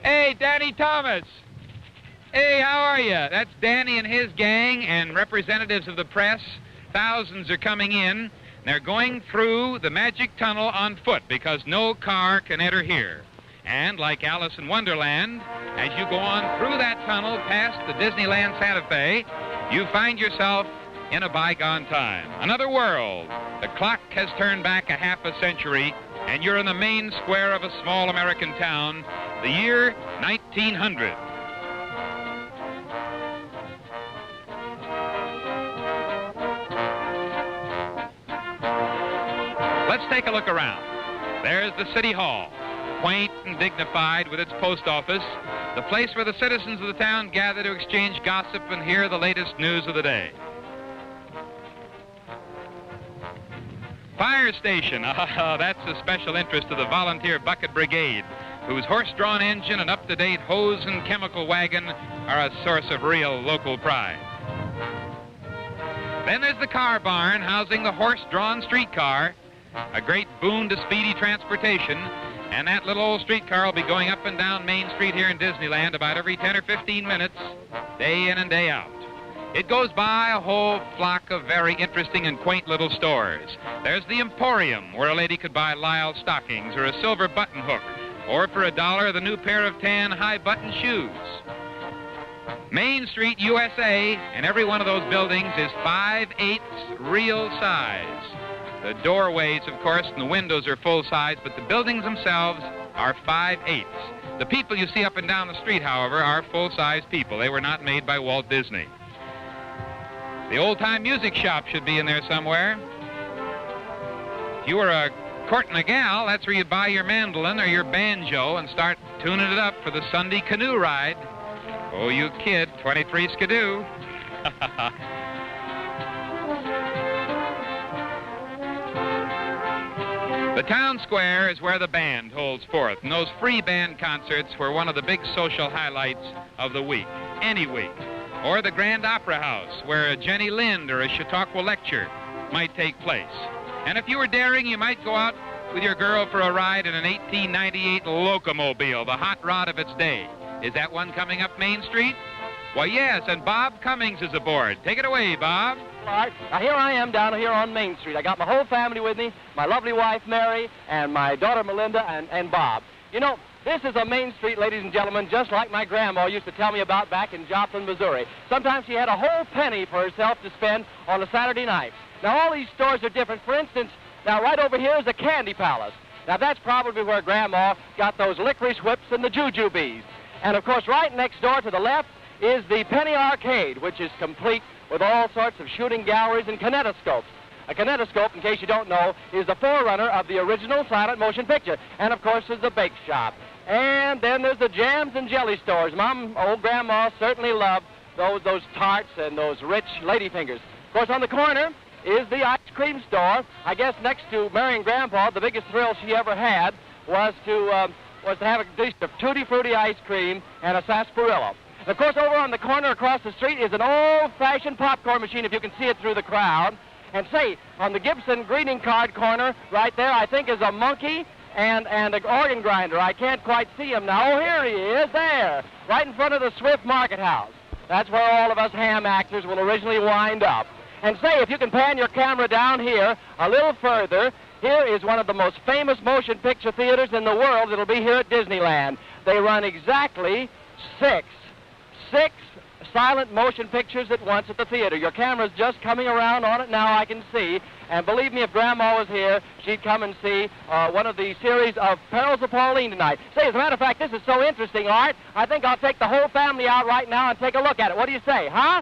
Hey, Danny Thomas. Hey, how are you? That's Danny and his gang and representatives of the press. Thousands are coming in. They're going through the magic tunnel on foot because no car can enter here. And like Alice in Wonderland, as you go on through that tunnel past the Disneyland Santa Fe, you find yourself in a bygone time. Another world. The clock has turned back a half a century, and you're in the main square of a small American town, the year 1900. Let's take a look around. There's the City Hall, quaint and dignified with its post office, the place where the citizens of the town gather to exchange gossip and hear the latest news of the day. Fire station, that's a special interest of the Volunteer Bucket Brigade, whose horse-drawn engine and up-to-date hose and chemical wagon are a source of real local pride. Then there's the car barn housing the horse-drawn streetcar, a great boon to speedy transportation, and that little old streetcar will be going up and down Main Street here in Disneyland about every 10 or 15 minutes, day in and day out. It goes by a whole flock of very interesting and quaint little stores. There's the Emporium, where a lady could buy Lyle stockings or a silver button hook, or for $1, the new pair of tan high-button shoes. Main Street, USA, and every one of those buildings is 5/8 real size. The doorways, of course, and the windows are full size, but the buildings themselves are 5/8. The people you see up and down the street, however, are full-size people. They were not made by Walt Disney. The old-time music shop should be in there somewhere. If you were courting a gal, that's where you buy your mandolin or your banjo and start tuning it up for the Sunday canoe ride. Oh, you kid, 23 skidoo. The town square is where the band holds forth, and those free band concerts were one of the big social highlights of the week, any week. Or the Grand Opera House, where a Jenny Lind or a Chautauqua lecture might take place. And if you were daring, you might go out with your girl for a ride in an 1898 Locomobile, the hot rod of its day. Is that one coming up Main Street? Why, yes, and Bob Cummings is aboard. Take it away, Bob. All right. Now, here I am down here on Main Street. I got my whole family with me, my lovely wife, Mary, and my daughter, Melinda, and Bob. You know, this is a Main Street, ladies and gentlemen, just like my grandma used to tell me about back in Joplin, Missouri. Sometimes she had a whole penny for herself to spend on a Saturday night. Now, all these stores are different. For instance, now, right over here is a Candy Palace. Now, that's probably where Grandma got those licorice whips and the jujubes. And, of course, right next door to the left is the Penny Arcade, which is complete with all sorts of shooting galleries and kinetoscopes. A kinetoscope, in case you don't know, is the forerunner of the original silent motion picture. And, of course, there's the bake shop. And then there's the jams and jelly stores. Old Grandma certainly loved those tarts and those rich ladyfingers. Of course, on the corner is the ice cream store. I guess next to Mary and Grandpa, the biggest thrill she ever had was to have a dish of Tutti Frutti ice cream and a sarsaparilla. Of course, over on the corner across the street is an old-fashioned popcorn machine, if you can see it through the crowd. And say, on the Gibson greeting card corner right there, I think is a monkey and an organ grinder. I can't quite see him now. Oh, here he is, there, right in front of the Swift Market House. That's where all of us ham actors will originally wind up. And say, if you can pan your camera down here a little further, here is one of the most famous motion picture theaters in the world that'll be here at Disneyland. They run exactly six silent motion pictures at once at the theater. Your camera's just coming around on it now, I can see. And believe me, if Grandma was here, she'd come and see one of the series of Perils of Pauline tonight. Say, as a matter of fact, this is so interesting, Art, I think I'll take the whole family out right now and take a look at it. What do you say, huh?